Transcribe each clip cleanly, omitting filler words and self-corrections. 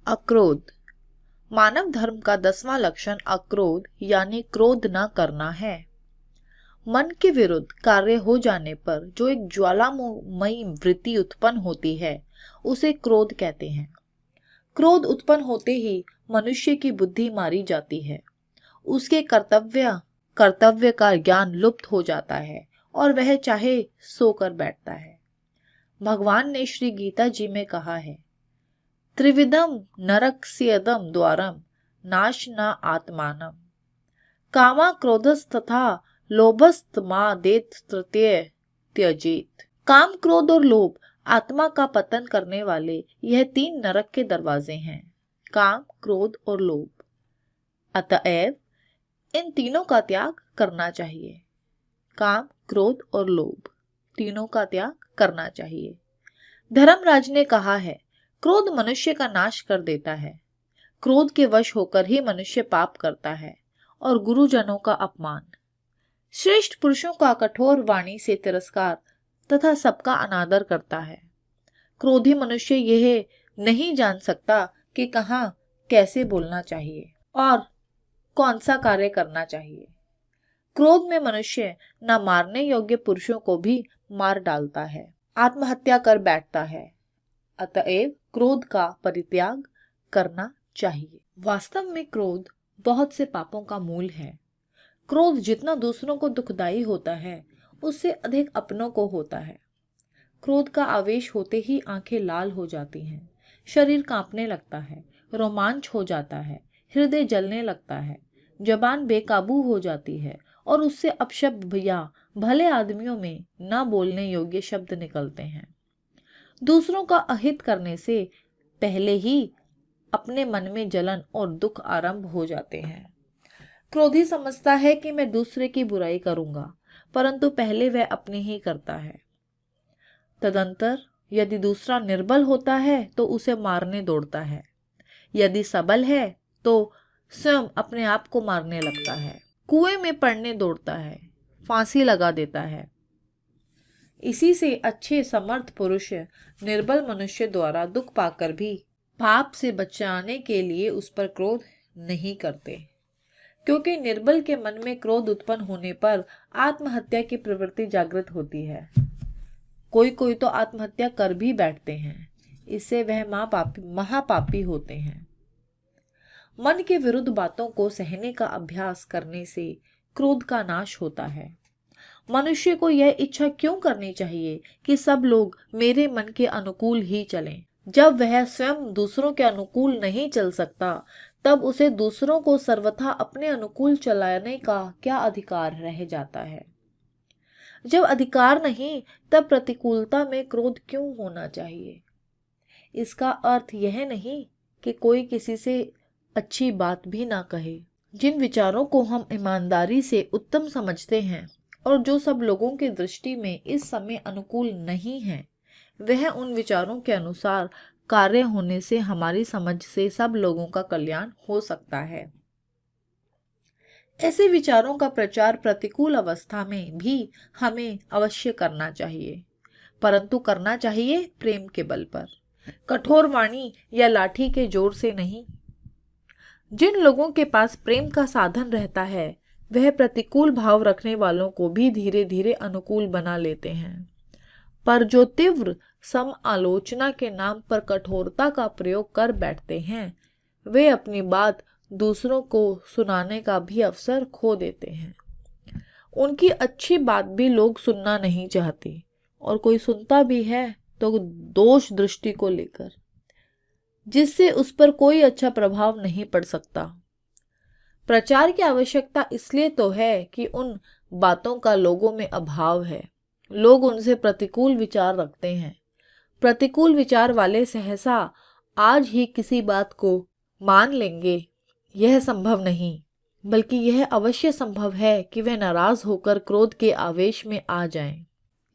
अक्रोध। मानव धर्म का 10वां लक्षण अक्रोध यानी क्रोध न करना है। मन के विरुद्ध कार्य हो जाने पर जो एक ज्वालामुखी वृत्ति उत्पन्न होती है उसे क्रोध कहते हैं। क्रोध उत्पन्न होते ही मनुष्य की बुद्धि मारी जाती है, उसके कर्तव्य का ज्ञान लुप्त हो जाता है और वह चाहे सोकर बैठता है। भगवान ने श्री गीता जी में कहा है, त्रिविधम नरकस्येदं द्वारम नाश न आत्मानम कामा क्रोधस्तथा लोभस्तमादेत तृतीय त्यजेत। काम, क्रोध और लोभ आत्मा का पतन करने वाले यह 3 नरक के दरवाजे हैं। काम, क्रोध और लोभ। अतएव इन तीनों का त्याग करना चाहिए। काम, क्रोध और लोभ तीनों का त्याग करना चाहिए। धर्मराज ने कहा है, क्रोध मनुष्य का नाश कर देता है। क्रोध के वश होकर ही मनुष्य पाप करता है और गुरुजनों का अपमान, श्रेष्ठ पुरुषों का कठोर वाणी से तिरस्कार तथा सबका अनादर करता है। क्रोधी मनुष्य यह नहीं जान सकता कि कहाँ कैसे बोलना चाहिए और कौन सा कार्य करना चाहिए। क्रोध में मनुष्य न मारने योग्य पुरुषों को भी मार डालता है, आत्महत्या कर बैठता है। अतएव क्रोध का परित्याग करना चाहिए। वास्तव में क्रोध बहुत से पापों का मूल है। क्रोध जितना दूसरों को दुखदाई होता है उससे अधिक अपनों को होता है। क्रोध का आवेश होते ही आंखें लाल हो जाती हैं, शरीर कांपने लगता है, रोमांच हो जाता है, हृदय जलने लगता है, जबान बेकाबू हो जाती है और उससे अपशब्द या भले आदमियों में न बोलने योग्य शब्द निकलते हैं। दूसरों का अहित करने से पहले ही अपने मन में जलन और दुख आरंभ हो जाते हैं। क्रोधी समझता है कि मैं दूसरे की बुराई करूंगा, परंतु पहले वह अपनी ही करता है। तदंतर यदि दूसरा निर्बल होता है तो उसे मारने दौड़ता है, यदि सबल है तो स्वयं अपने आप को मारने लगता है, कुएं में पड़ने दौड़ता है, फांसी लगा देता है। इसी से अच्छे समर्थ पुरुष निर्बल मनुष्य द्वारा दुख पाकर भी पाप से बचाने के लिए उस पर क्रोध नहीं करते, क्योंकि निर्बल के मन में क्रोध उत्पन्न होने पर आत्महत्या की प्रवृत्ति जागृत होती है। कोई कोई तो आत्महत्या कर भी बैठते हैं, इससे वह महापापी होते हैं। मन के विरुद्ध बातों को सहने का अभ्यास करने से क्रोध का नाश होता है। मनुष्य को यह इच्छा क्यों करनी चाहिए कि सब लोग मेरे मन के अनुकूल ही चलें? जब वह स्वयं दूसरों के अनुकूल नहीं चल सकता, तब उसे दूसरों को सर्वथा अपने अनुकूल चलाने का क्या अधिकार रह जाता है? जब अधिकार नहीं, तब प्रतिकूलता में क्रोध क्यों होना चाहिए? इसका अर्थ यह नहीं कि कोई किसी से अच्छी बात भी ना कहे। जिन विचारों को हम ईमानदारी से उत्तम समझते हैं और जो सब लोगों की दृष्टि में इस समय अनुकूल नहीं है, वह उन विचारों के अनुसार कार्य होने से हमारी समझ से सब लोगों का कल्याण हो सकता है। ऐसे विचारों का प्रचार प्रतिकूल अवस्था में भी हमें अवश्य करना चाहिए, परंतु करना चाहिए प्रेम के बल पर, कठोर वाणी या लाठी के जोर से नहीं। जिन लोगों के पास प्रेम का साधन रहता है, वह प्रतिकूल भाव रखने वालों को भी धीरे धीरे अनुकूल बना लेते हैं, पर जो तीव्र समालोचना के नाम पर कठोरता का प्रयोग कर बैठते हैं, वे अपनी बात दूसरों को सुनाने का भी अवसर खो देते हैं। उनकी अच्छी बात भी लोग सुनना नहीं चाहते, और कोई सुनता भी है तो दोष दृष्टि को लेकर, जिससे उस पर कोई अच्छा प्रभाव नहीं पड़ सकता। प्रचार की आवश्यकता इसलिए तो है कि उन बातों का लोगों में अभाव है, लोग उनसे प्रतिकूल विचार रखते हैं। प्रतिकूल विचार वाले सहसा आज ही किसी बात को मान लेंगे, यह संभव नहीं, बल्कि यह अवश्य संभव है कि वे नाराज होकर क्रोध के आवेश में आ जाएं।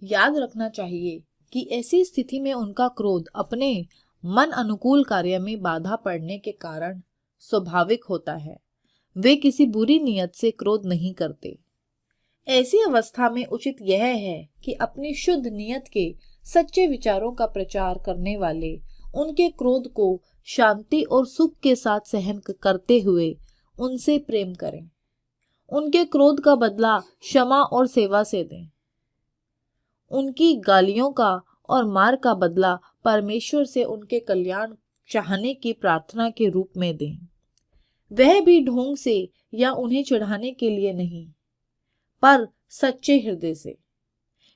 याद रखना चाहिए कि ऐसी स्थिति में उनका क्रोध अपने मन अनुकूल कार्य में बाधा पड़ने के कारण स्वाभाविक होता है। वे किसी बुरी नियत से क्रोध नहीं करते। ऐसी अवस्था में उचित यह है कि अपनी शुद्ध नियत के सच्चे विचारों का प्रचार करने वाले उनके क्रोध को शांति और सुख के साथ सहन करते हुए उनसे प्रेम करें। उनके क्रोध का बदला क्षमा और सेवा से दें। उनकी गालियों का और मार का बदला परमेश्वर से उनके कल्याण चाहने की प्रार्थना के रूप में दें, वह भी ढोंग से या उन्हें चिढ़ाने के लिए नहीं, पर सच्चे हृदय से।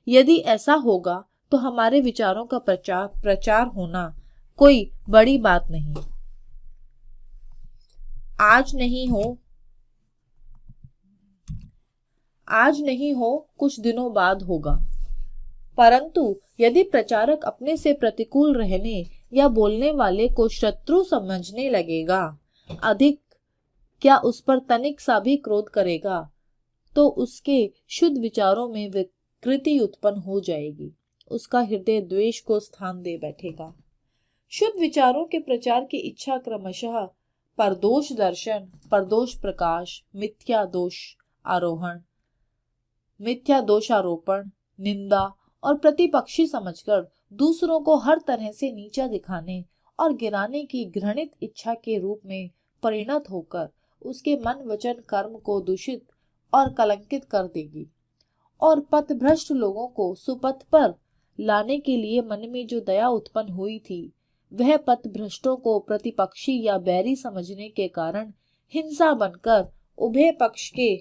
यदि ऐसा होगा तो हमारे विचारों का प्रचार होना कोई बड़ी बात नहीं। आज नहीं हो कुछ दिनों बाद होगा। परंतु यदि प्रचारक अपने से प्रतिकूल रहने या बोलने वाले को शत्रु समझने लगेगा, अधिक क्या उस पर तनिक सा भी क्रोध करेगा, तो उसके शुद्ध विचारों में विकृति उत्पन्न हो जाएगी। उसका हृदय द्वेष को स्थान दे बैठेगा। शुद्ध विचारों के प्रचार की इच्छा क्रमशः परदोष दर्शन, परदोष प्रकाश, मिथ्या दोषारोपण, निंदा और प्रतिपक्षी समझकर दूसरों को हर तरह से नीचा दिखाने और गिराने की घृणित इच्छा के रूप में परिणत होकर उसके मन वचन कर्म को दूषित और कलंकित कर देगी। और पथभ्रष्ट लोगों को सुपथ पर लाने के लिए मन में जो दया उत्पन्न हुई थी, वह पथभ्रष्टों को प्रतिपक्षी या बैरी समझने के कारण हिंसा बनकर उभय पक्ष के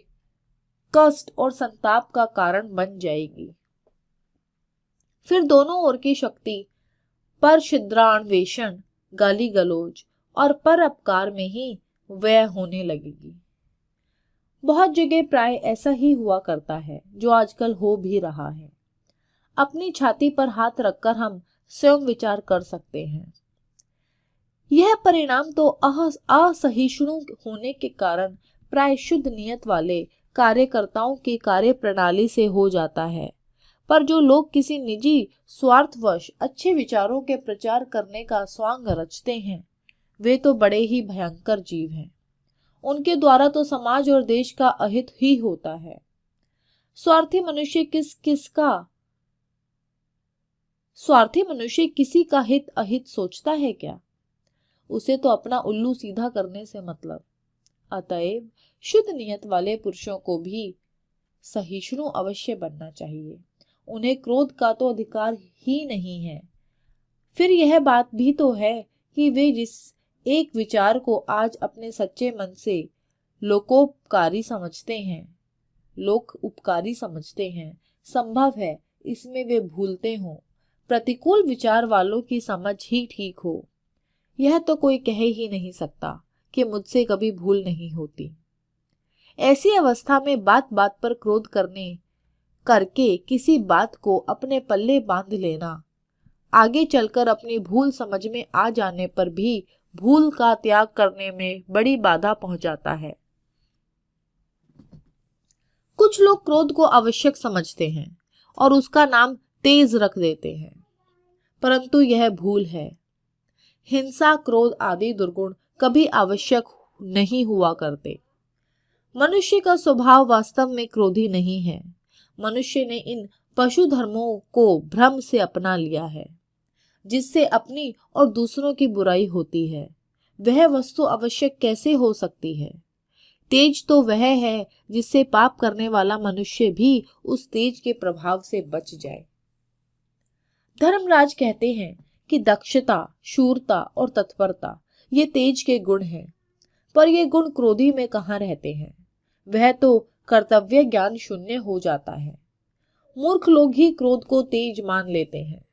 कष्ट और संताप का कारण बन जाएगी। फिर दोनों ओर की शक्ति पर छिद्रान्वेषण, गाली गलौज और पर अपकार में ही व्यय होने लगेगी। बहुत जगह प्राय ऐसा ही हुआ करता है, जो आजकल हो भी रहा है। अपनी छाती पर हाथ रखकर हम स्वयं विचार कर सकते हैं। यह परिणाम तो असहिष्णु होने के कारण प्राय शुद्ध नियत वाले कार्यकर्ताओं की कार्य प्रणाली से हो जाता है। पर जो लोग किसी निजी स्वार्थवश अच्छे विचारों के प्रचार करने का स्वांग रचते हैं, वे तो बड़े ही भयंकर जीव हैं। उनके द्वारा तो समाज और देश का अहित ही होता है। स्वार्थी मनुष्य किसी का हित अहित सोचता है क्या? उसे तो अपना उल्लू सीधा करने से मतलब। अतएव शुद्ध नियत वाले पुरुषों को भी सहिष्णु अवश्य बनना चाहिए। उन्हें क्रोध का तो अधिकार ही नहीं है। फिर यह बात भी तो है कि वे जिस एक विचार को आज अपने सच्चे मन से लोकोपकारी समझते हैं, संभव है इसमें वे भूलते हों। प्रतिकूल विचार वालों की समझ ही ठीक हो। यह तो कोई कह ही नहीं सकता कि मुझसे कभी भूल नहीं होती। ऐसी अवस्था में बात बात पर क्रोध करके किसी बात को अपने पल्ले बांध लेना, आगे चलकर अपनी भूल समझ में आ जाने पर भी भूल का त्याग करने में बड़ी बाधा पहुंचाता है। कुछ लोग क्रोध को आवश्यक समझते हैं और उसका नाम तेज रख देते हैं, परंतु यह भूल है। हिंसा, क्रोध आदि दुर्गुण कभी आवश्यक नहीं हुआ करते। मनुष्य का स्वभाव वास्तव में क्रोधी नहीं है। मनुष्य ने इन पशु धर्मों को भ्रम से अपना लिया है, जिससे अपनी और दूसरों की बुराई होती है। वह वस्तु आवश्यक कैसे हो सकती है? तेज तो वह है जिससे पाप करने वाला मनुष्य भी उस तेज के प्रभाव से बच जाए। धर्मराज कहते हैं कि दक्षता, शूरता और तत्परता ये तेज के गुण हैं, पर ये गुण क्रोधी में कहाँ रहते हैं? वह तो कर्तव्य ज्ञान शून्य हो जाता है। मूर्ख लोग ही क्रोध को तेज मान लेते हैं।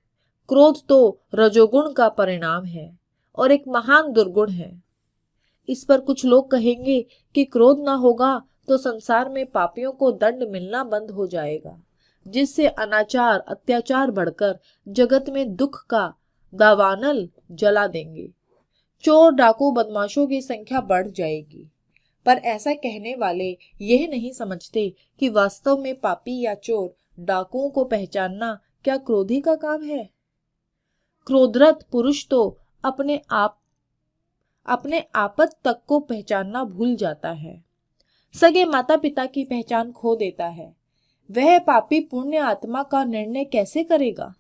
क्रोध तो रजोगुण का परिणाम है और एक महान दुर्गुण है। इस पर कुछ लोग कहेंगे कि क्रोध ना होगा तो संसार में पापियों को दंड मिलना बंद हो जाएगा, जिससे अनाचार, अत्याचार बढ़कर जगत में दुख का दावानल जला देंगे। चोर, डाकू, बदमाशों की संख्या बढ़ जाएगी। पर ऐसा कहने वाले यह नहीं समझते कि वास्तव में पापी या चोर, डाकुओं को पहचानना क्या क्रोधी का काम है? क्रोधरत पुरुष तो अपने आपत तक को पहचानना भूल जाता है, सगे माता पिता की पहचान खो देता है। वह पापी पुण्य आत्मा का निर्णय कैसे करेगा?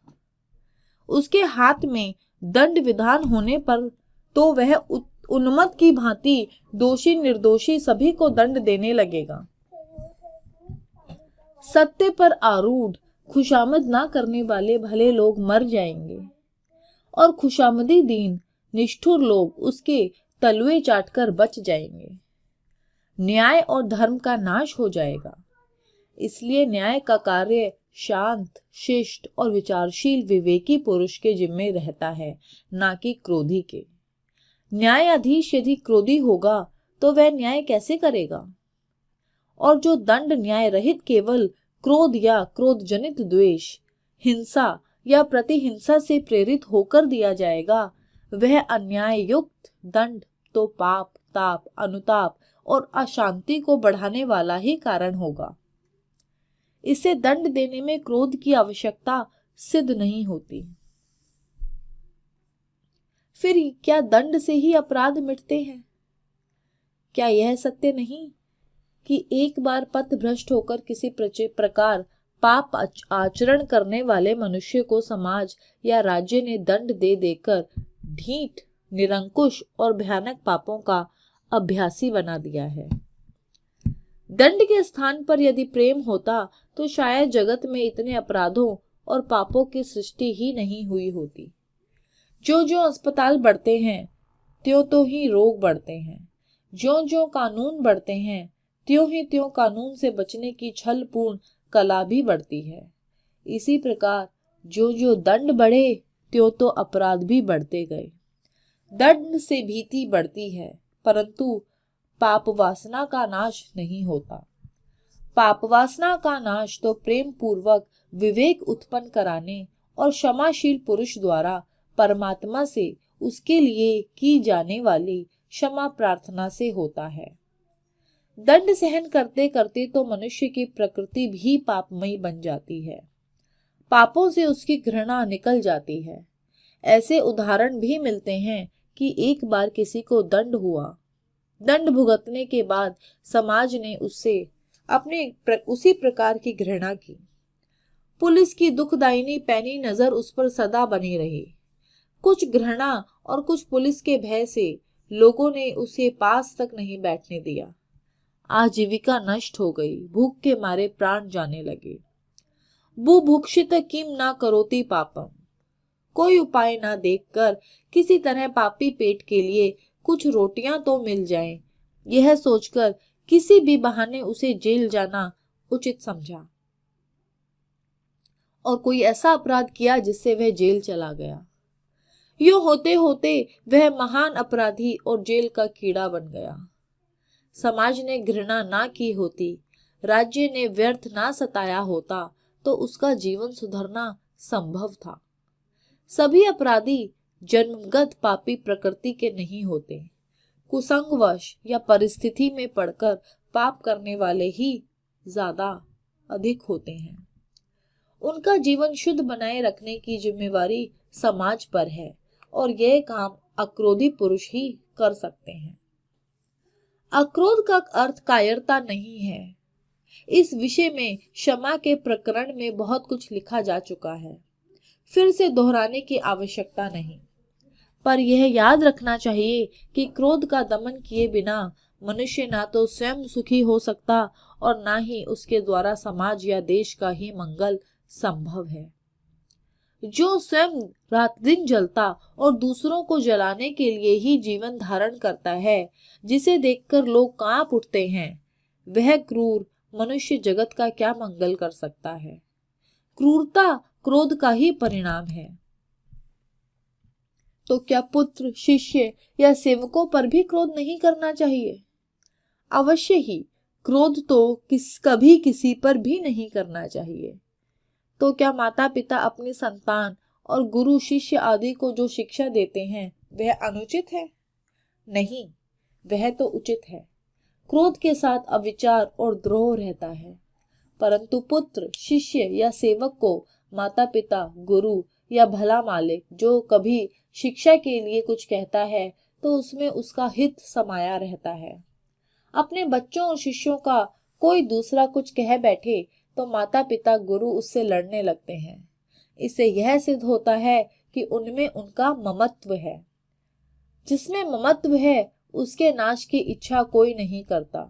उसके हाथ में दंड विधान होने पर तो वह उन्मत्त की भांति दोषी निर्दोषी सभी को दंड देने लगेगा। सत्य पर आरूढ़ खुशामद ना करने वाले भले लोग मर जाएंगे और खुशामदी दीन निष्ठुर लोग उसके तलवे चाटकर बच जाएंगे। न्याय और धर्म का नाश हो जाएगा। इसलिए न्याय का कार्य शांत, शिष्ट और विचारशील विवेकी पुरुष के जिम्मे रहता है, ना कि क्रोधी के। न्यायाधीश यदि क्रोधी होगा तो वह न्याय कैसे करेगा? और जो दंड न्याय रहित केवल क्रोध या क्रोध जनित द्वेष, हिंसा या प्रतिहिंसा से प्रेरित होकर दिया जाएगा, वह अन्याय युक्त दंड तो पाप, ताप, अनुताप और अशांति को बढ़ाने वाला ही कारण होगा। इसे दंड देने में क्रोध की आवश्यकता सिद्ध नहीं होती। फिर क्या दंड से ही अपराध मिटते हैं? क्या यह सत्य नहीं कि एक बार पथ भ्रष्ट होकर किसी प्रकार पाप आचरण करने वाले मनुष्य को समाज या राज्य ने दंड दे देकर ढीठ, निरंकुश और भयानक पापों का अभ्यासी बना दिया है। दंड के स्थान पर यदि प्रेम होता तो शायद जगत में इतने अपराधों और पापों की सृष्टि ही नहीं हुई होती। जो जो अस्पताल बढ़ते हैं त्यों तो ही रोग बढ़ते हैं, जो जो कानून बढ़ते हैं त्यों ही त्यों कानून से बचने की छलपूर्ण कला भी बढ़ती है। इसी प्रकार जो जो दंड बढ़े त्यों तो अपराध भी बढ़ते गए। दंड से भीति बढ़ती है परंतु पाप वासना का नाश नहीं होता। पाप वासना का नाश तो प्रेम पूर्वक विवेक उत्पन्न कराने और क्षमाशील पुरुष द्वारा परमात्मा से उसके लिए की जाने वाली क्षमा प्रार्थना से होता है। दंड सहन करते करते तो मनुष्य की प्रकृति भी पापमयी बन जाती है। पापों से उसकी घृणा निकल जाती है। ऐसे उदाहरण भी मिलते हैं कि एक बार किसी को दंड हुआ। दंड भुगतने के बाद समाज ने उससे उसी प्रकार की घृणा की। पुलिस की दुखदायिनी पैनी नजर उस पर सदा बनी रही। कुछ घृणा और कुछ पुलिस के भय से लोगों ने उसे पास तक नहीं बैठने दिया। आजीविका नष्ट हो गई। भूख के मारे प्राण जाने लगे। बुभुक्षित किम ना करोति पापम। कोई उपाय ना देखकर किसी तरह पापी पेट के लिए कुछ रोटियां तो मिल जाएं, यह सोचकर किसी भी बहाने उसे जेल जाना उचित समझा और कोई ऐसा अपराध किया जिससे वह जेल चला गया। यूं होते होते वह महान अपराधी और जेल का कीड़ा बन गया। समाज ने घृणा ना की होती, राज्य ने व्यर्थ ना सताया होता तो उसका जीवन सुधरना संभव था। सभी अपराधी जन्मगत पापी प्रकृति के नहीं होते। कुसंगवश या परिस्थिति में पड़कर पाप करने वाले ही ज्यादा अधिक होते हैं। उनका जीवन शुद्ध बनाए रखने की जिम्मेवारी समाज पर है और यह काम अक्रोधी पुरुष ही कर सकते हैं। अक्रोध का अर्थ कायरता नहीं है। इस विषय में क्षमा के प्रकरण में बहुत कुछ लिखा जा चुका है, फिर से दोहराने की आवश्यकता नहीं। पर यह याद रखना चाहिए कि क्रोध का दमन किए बिना मनुष्य ना तो स्वयं सुखी हो सकता और ना ही उसके द्वारा समाज या देश का ही मंगल संभव है। जो स्वयं रात दिन जलता और दूसरों को जलाने के लिए ही जीवन धारण करता है, जिसे देखकर लोग कांप उठते हैं, वह क्रूर मनुष्य जगत का क्या मंगल कर सकता है? क्रूरता क्रोध का ही परिणाम है। तो क्या पुत्र, शिष्य या सेवकों पर भी क्रोध नहीं करना चाहिए? अवश्य ही। क्रोध तो कभी किसी पर भी नहीं करना चाहिए। तो क्या माता पिता अपनी संतान और गुरु शिष्य आदि को जो शिक्षा देते हैं वह अनुचित है? नहीं, वह तो उचित है। क्रोध के साथ अविचार और द्रोह रहता है, परंतु पुत्र, शिष्य या सेवक को माता पिता, गुरु या भला मालिक जो कभी शिक्षा के लिए कुछ कहता है तो उसमें उसका हित समाया रहता है। अपने बच्चों और शिष्यों का कोई दूसरा कुछ कह बैठे तो माता पिता, गुरु उससे लड़ने लगते हैं। इससे यह सिद्ध होता है कि उनमें उनका ममत्व है। जिसमें ममत्व है उसके नाश की इच्छा कोई नहीं करता।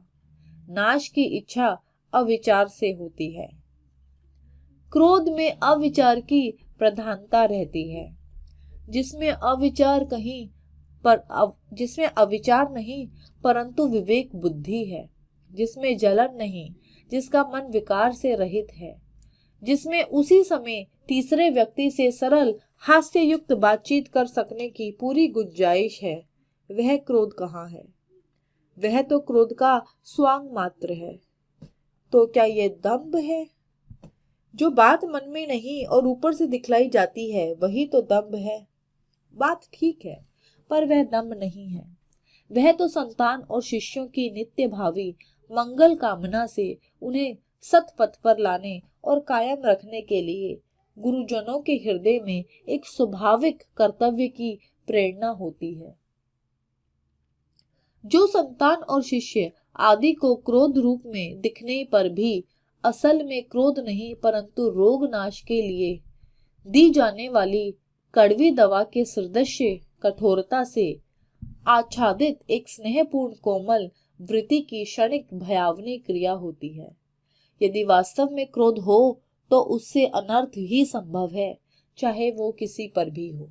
नाश की इच्छा अविचार से होती है। क्रोध में अविचार की प्रधानता रहती है। जिसमें अविचार नहीं परंतु विवेक बुद्धि है। जिसमें जलन नहीं, जिसका मन विकार से रहित है। जिसमें उसी समय तीसरे व्यक्ति से सरल हास्य युक्त बातचीत कर सकने की पूरी गुंजाइश है, वह क्रोध कहाँ है? वह तो क्रोध का स्वांग मात्र है। तो क्या यह दंभ है? जो बात मन में नहीं और ऊपर से दिखलाई जाती है वही तो दंभ है। बात ठीक है, पर वह दंभ नहीं है। वह तो संतान और शिष्यों की नित्य भावी मंगल कामना से उन्हें सतपथ पर लाने और कायम रखने के लिए गुरुजनों के हृदय में एक स्वाभाविक कर्तव्य की प्रेरणा होती है। जो संतान और शिष्य आदि को क्रोध रूप में दिखने पर भी असल में क्रोध नहीं परंतु रोग नाश के लिए दी जाने वाली कड़वी दवा के सदृश्य कठोरता से आच्छादित एक स्नेहपूर्ण कोमल वृत्ति की क्षणिक भयावनी क्रिया होती है। यदि वास्तव में क्रोध हो तो उससे अनर्थ ही संभव है, चाहे वो किसी पर भी हो।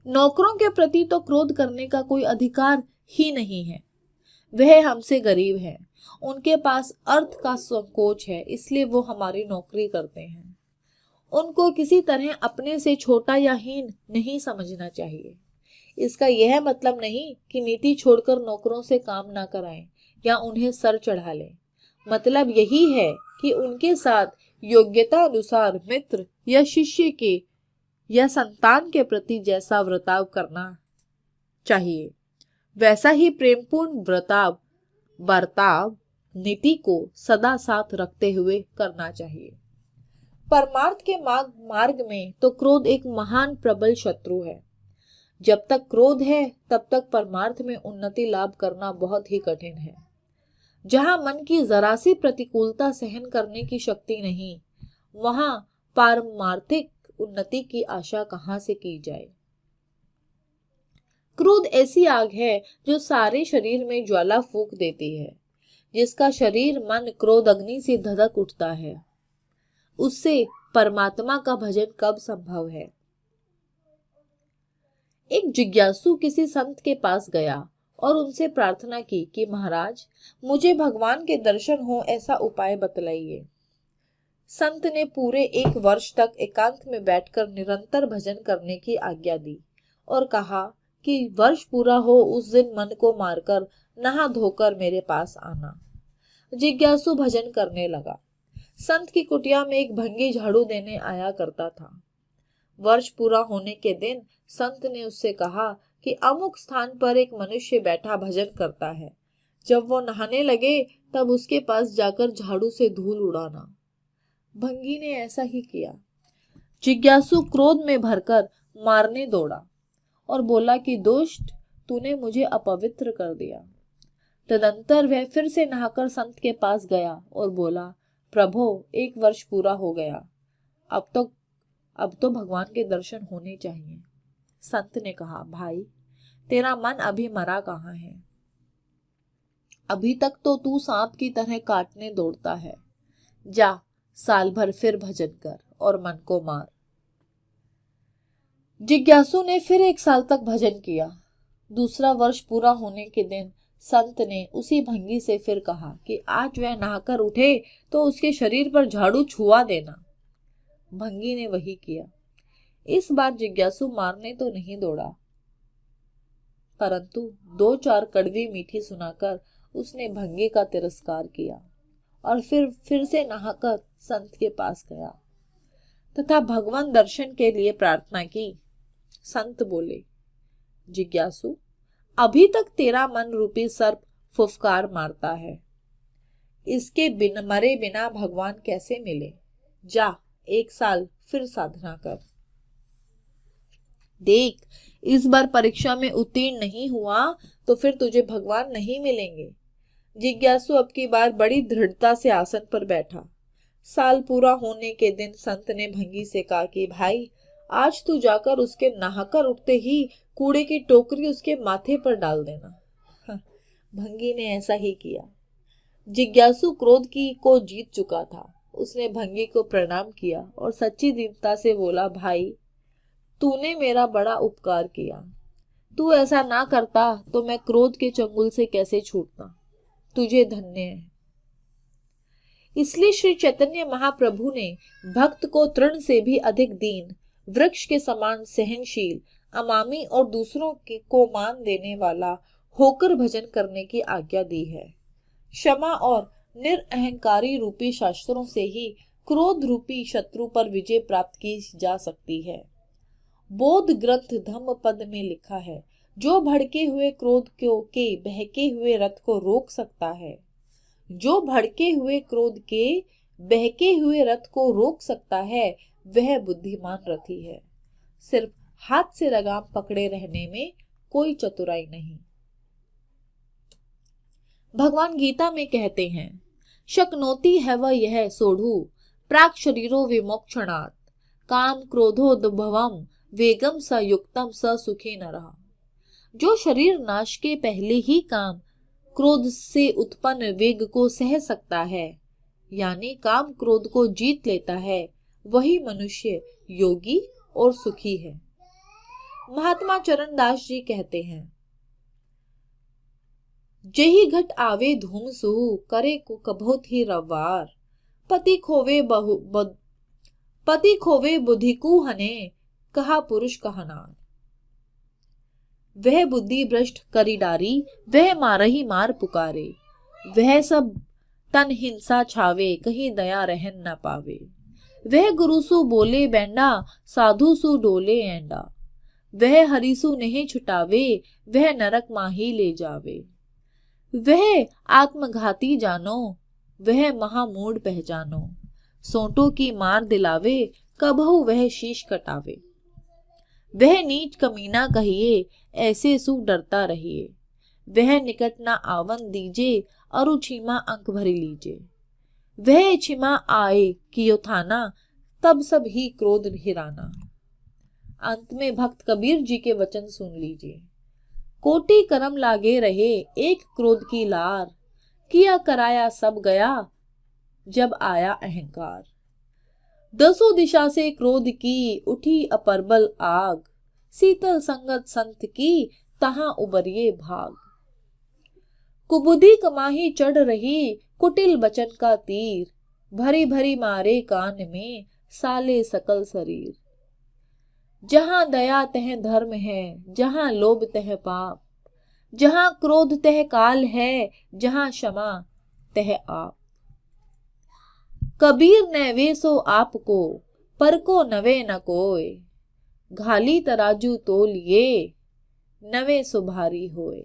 नौकरों के प्रति तो क्रोध करने का कोई अधिकार ही नहीं है। वह हमसे गरीब हैं, उनके पास अर्थ का संकोच है, इसलिए वो हमारी नौकरी करते हैं। उनको किसी तरह अपने से छोटा या हीन नहीं समझना चाहिए। इसका यह मतलब नहीं कि नीति छोड़कर नौकरों से काम ना कराएं या उन्हें सर चढ़ा लें। मतलब यही है कि उनके साथ योग्यता अनुसार मित्र या शिष्य के या संतान के प्रति जैसा वर्ताव करना चाहिए, वैसा ही प्रेमपूर्ण बर्ताव नीति को सदा साथ रखते हुए करना चाहिए। परमार्थ के मार्ग में तो क्रोध एक महान प्रबल शत्रु है। जब तक क्रोध है तब तक परमार्थ में उन्नति लाभ करना बहुत ही कठिन है। जहां मन की जरा सी प्रतिकूलता सहन करने की शक्ति नहीं, वहां पारमार्थिक उन्नति की आशा कहां से की जाए। क्रोध ऐसी आग है जो सारे शरीर में ज्वाला फूंक देती है। जिसका शरीर मन क्रोध अग्नि से धधक उठता है, उससे परमात्मा का भजन कब संभव है। एक जिज्ञासु किसी संत के पास गया और उनसे प्रार्थना की कि महाराज, मुझे भगवान के दर्शन हो ऐसा उपाय बतलाइए। संत ने पूरे 1 वर्ष तक एकांत में बैठकर निरंतर भजन करने की आज्ञा दी और कहा कि वर्ष पूरा हो उस दिन मन को मारकर नहा धोकर मेरे पास आना। जिज्ञासु भजन करने लगा। संत की कुटिया में एक भंगी झाड़ू देने आया करता था। वर्ष पूरा होने के दिन संत ने उससे कहा कि अमुक स्थान पर एक मनुष्य बैठा भजन करता है। जब वो नहाने लगे तब उसके पास जाकर झाड़ू से धूल उड़ाना। भंगी ने ऐसा ही किया। जिज्ञासु क्रोध में भरकर मारने दौड़ा और बोला कि दुष्ट, तूने मुझे अपवित्र कर दिया। तदंतर वह फिर से नहाकर संत के पास गया और बोला, प्रभो, 1 वर्ष पूरा हो गया, अब तो भगवान के दर्शन होने चाहिए। संत ने कहा, भाई, तेरा मन अभी मरा कहाँ है? अभी तक तो तू सांप की तरह काटने दौड़ता है। जा, साल भर फिर भजन कर और मन को मार। जिज्ञासु ने फिर 1 साल तक भजन किया। दूसरा वर्ष पूरा होने के दिन संत ने उसी भंगी से फिर कहा कि आज वह नहाकर उठे तो उसके शरीर पर झाड़ू छुआ देना। भंगी ने वही किया। इस बार जिज्ञासु मारने तो नहीं दौड़ा, परंतु 2-4 कड़वी मीठी सुनाकर उसने भंगी का तिरस्कार किया और फिर से नहाकर संत के पास गया तथा भगवान दर्शन के लिए प्रार्थना की। संत बोले, जिज्ञासु, अभी तक तेरा मन रूपी सर्प फुफकार मारता है। इसके मरे बिना भगवान कैसे मिले? जा, 1 साल फिर साधना कर। देख, इस बार परीक्षा में उत्तीर्ण नहीं हुआ तो फिर तुझे भगवान नहीं मिलेंगे। जिज्ञासु अब की बार बड़ी दृढ़ता से आसन पर बैठा। साल पूरा होने के दिन संत ने भंगी से कहा कि भाई, आज तू जाकर उसके नहाकर उठते ही कूड़े की टोकरी उसके माथे पर डाल देना। भंगी ने ऐसा ही किया। जिज्ञासु क्रोध की को जीत चुका था। उसने भंगी को प्रणाम किया और सच्ची दीनता से बोला, भाई, तूने मेरा बड़ा उपकार किया। तू ऐसा ना करता तो मैं क्रोध के चंगुल से कैसे छूटता। तुझे धन्य है। इसलिए श्री चैतन्य महाप्रभु ने भक्त को तृण से भी अधिक दीन, वृक्ष के समान सहनशील, अमामी और दूसरों को मान देने वाला होकर भजन करने की आज्ञा दी है। क्षमा और निरअहंकारी रूपी शास्त्रों से ही क्रोध रूपी शत्रु पर विजय प्राप्त की जा सकती है। बोध ग्रंथ धम्म पद में लिखा है, जो भड़के हुए क्रोध के बहके हुए रथ को रोक सकता है, जो भड़के हुए क्रोध के बहके हुए रथ को रोक सकता है, वह बुद्धिमान रथी है। सिर्फ हाथ से लगाम पकड़े रहने में कोई चतुराई नहीं। भगवान गीता में कहते हैं, शक्नोति है वह यह सोढ़ू, प्राक शरीरो विमोक्षणात्, काम क्रोधोद्भवम वेगम स युक्तम स सुखी नरः। जो शरीर नाश के पहले ही काम क्रोध से उत्पन्न वेग को सह सकता है, यानी काम क्रोध को जीत लेता है, वही मनुष्य योगी और सुखी है। महात्मा चरणदास जी कहते हैं, जही घट आवे धूम सुहु, करे को कभोत ही रवार, पति खोवे बुद्धि को हने, कहा पुरुष कहनार। वह बुद्धि भ्रष्ट करी डारी, वह मारही मार पुकारे, वह सब तन हिंसा छावे, कहीं दया रहन न पावे। वह गुरु सु बोले बैंडा, साधु सु डोले एंडा, वह हरिसु नहीं छुटावे, वह नरक माही ले जावे। वह आत्मघाती जानो, वह महामूढ़ पहचानो, सोंटों की मार दिलावे, कबहु वह शीश कटावे। वह नीच कमीना कहिए, ऐसे सु डरता रहिए, वह निकट ना आवन दीजे, अरु क्षमा अंक भरी लीजे। वह क्षमा आए कियो थाना, तब सब ही क्रोध हिराना। अंत में भक्त कबीर जी के वचन सुन लीजिए। कोटि करम लागे रहे, एक क्रोध की लार, किया कराया सब गया, जब आया अहंकार। दसों दिशा से क्रोध की, उठी अपरबल आग, शीतल संगत संत की, तहां उबरिए भाग। कुबुद्धि कमाही चढ़ रही, कुटिल बचन का तीर, भरी भरी मारे कान में, साले सकल शरीर। जहां दया तह धर्म है, जहां लोभ तह पाप, जहां क्रोध तह काल है, जहां क्षमा तह आप। कबीर ने वे सो आपको, पर को नवे न कोय, घाली तराजू तोलिए, नवे सो भारी होए।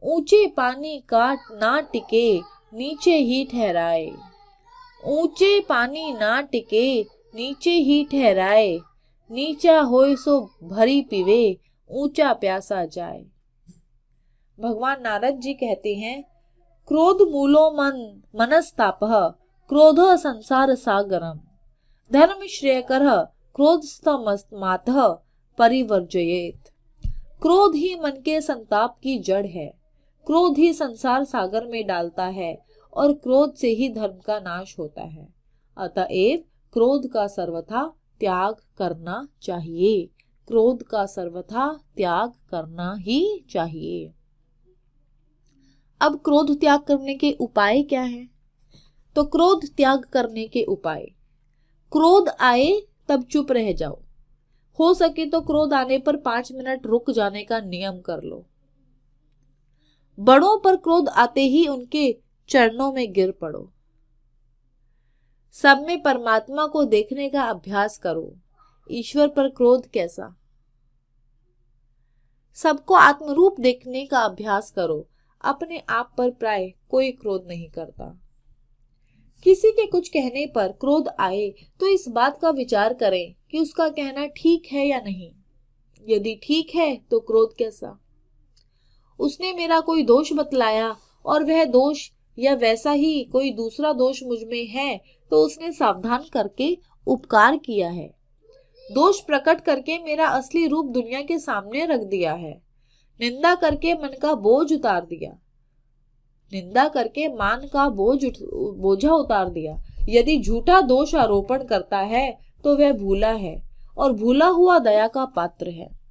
ऊंचे पानी काट ना टिके, नीचे ही ठहराए, ऊंचे पानी ना टिके, नीचे ही ठहराए, नीचा होए सो भरी पीवे, ऊंचा प्यासा जाए। भगवान नारद जी कहते हैं, क्रोध मूलो मनस्तापः, क्रोधो संसार सागरम, धर्म श्रेयकरः क्रोधस्तमस्मातः परिवर्जयेत्। क्रोध ही मन के संताप की जड़ है, क्रोध ही संसार सागर में डालता है, और क्रोध से ही धर्म का नाश होता है। अतएव क्रोध का सर्वथा त्याग करना चाहिए, क्रोध का सर्वथा त्याग करना ही चाहिए। अब क्रोध त्याग करने के उपाय क्या हैं? तो क्रोध त्याग करने के उपाय, क्रोध आए तब चुप रह जाओ। हो सके तो क्रोध आने पर 5 मिनट रुक जाने का नियम कर लो। बड़ों पर क्रोध आते ही उनके चरणों में गिर पड़ो। सब में परमात्मा को देखने का अभ्यास करो। ईश्वर पर क्रोध कैसा? सबको आत्मरूप देखने का अभ्यास करो। अपने आप पर प्राय कोई क्रोध नहीं करता। किसी के कुछ कहने पर क्रोध आए तो इस बात का विचार करें कि उसका कहना ठीक है या नहीं। यदि ठीक है तो क्रोध कैसा? उसने मेरा कोई दोष बतलाया और वह दोष या वैसा ही कोई दूसरा दोष मुझ में है तो उसने सावधान करके उपकार किया है, दोष प्रकट करके मेरा असली रूप दुनिया के सामने रख दिया है, निंदा करके मन का बोझ उतार दिया, निंदा करके मान का बोझा उतार दिया। यदि झूठा दोष आरोपण करता है तो वह भूला है और भूला हुआ दया का पात्र है।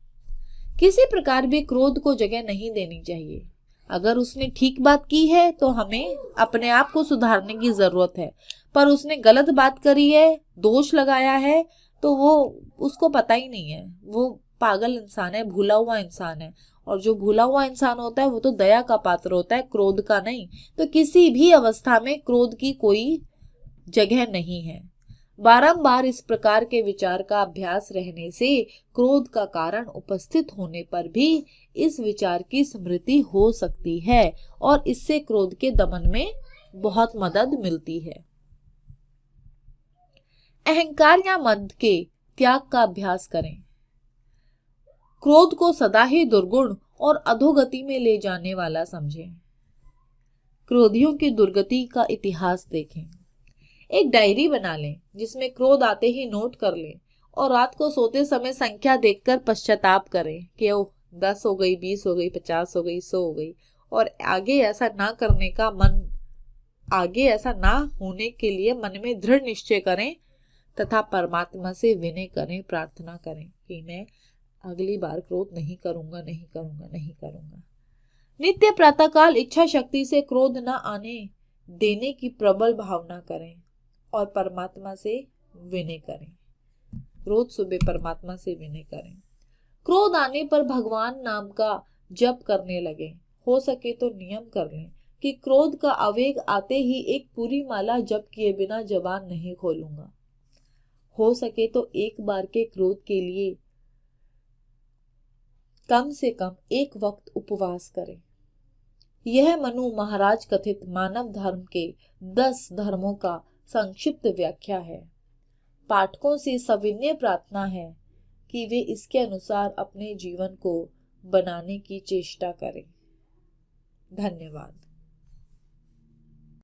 किसी प्रकार भी क्रोध को जगह नहीं देनी चाहिए। अगर उसने ठीक बात की है तो हमें अपने आप को सुधारने की जरूरत है, पर उसने गलत बात करी है, दोष लगाया है, तो वो उसको पता ही नहीं है, वो पागल इंसान है, भूला हुआ इंसान है। और जो भूला हुआ इंसान होता है वो तो दया का पात्र होता है, क्रोध का नहीं। तो किसी भी अवस्था में क्रोध की कोई जगह नहीं है। बारंबार इस प्रकार के विचार का अभ्यास रहने से क्रोध का कारण उपस्थित होने पर भी इस विचार की स्मृति हो सकती है और इससे क्रोध के दमन में बहुत मदद मिलती है। अहंकार या मद के त्याग का अभ्यास करें। क्रोध को सदा ही दुर्गुण और अधोगति में ले जाने वाला समझें। क्रोधियों की दुर्गति का इतिहास देखें। एक डायरी बना लें जिसमें क्रोध आते ही नोट कर लें और रात को सोते समय संख्या देखकर पश्चाताप करें कि ओ 10 हो गई, 20 हो गई, 50 हो गई, 100 हो गई। और आगे ऐसा ना होने के लिए मन में दृढ़ निश्चय करें तथा परमात्मा से विनय करें, प्रार्थना करें कि मैं अगली बार क्रोध नहीं करूंगा, नहीं करूंगा, नहीं करूंगा। नित्य प्रातःकाल इच्छा शक्ति से क्रोध न आने देने की प्रबल भावना करें और परमात्मा से विनय करें। रोज सुबह परमात्मा से विनय करें। क्रोध आने पर भगवान नाम का जप करने लगे। हो सके तो नियम कर लें कि क्रोध का आवेग आते ही एक पूरी माला जप किए बिना जबान नहीं खोलूंगा। हो सके तो एक बार के क्रोध के लिए कम से कम एक वक्त उपवास करें। यह मनु महाराज कथित मानव धर्म के 10 धर्मों का संक्षिप्त व्याख्या है। पाठकों से सविनय प्रार्थना है कि वे इसके अनुसार अपने जीवन को बनाने की चेष्टा करें। धन्यवाद।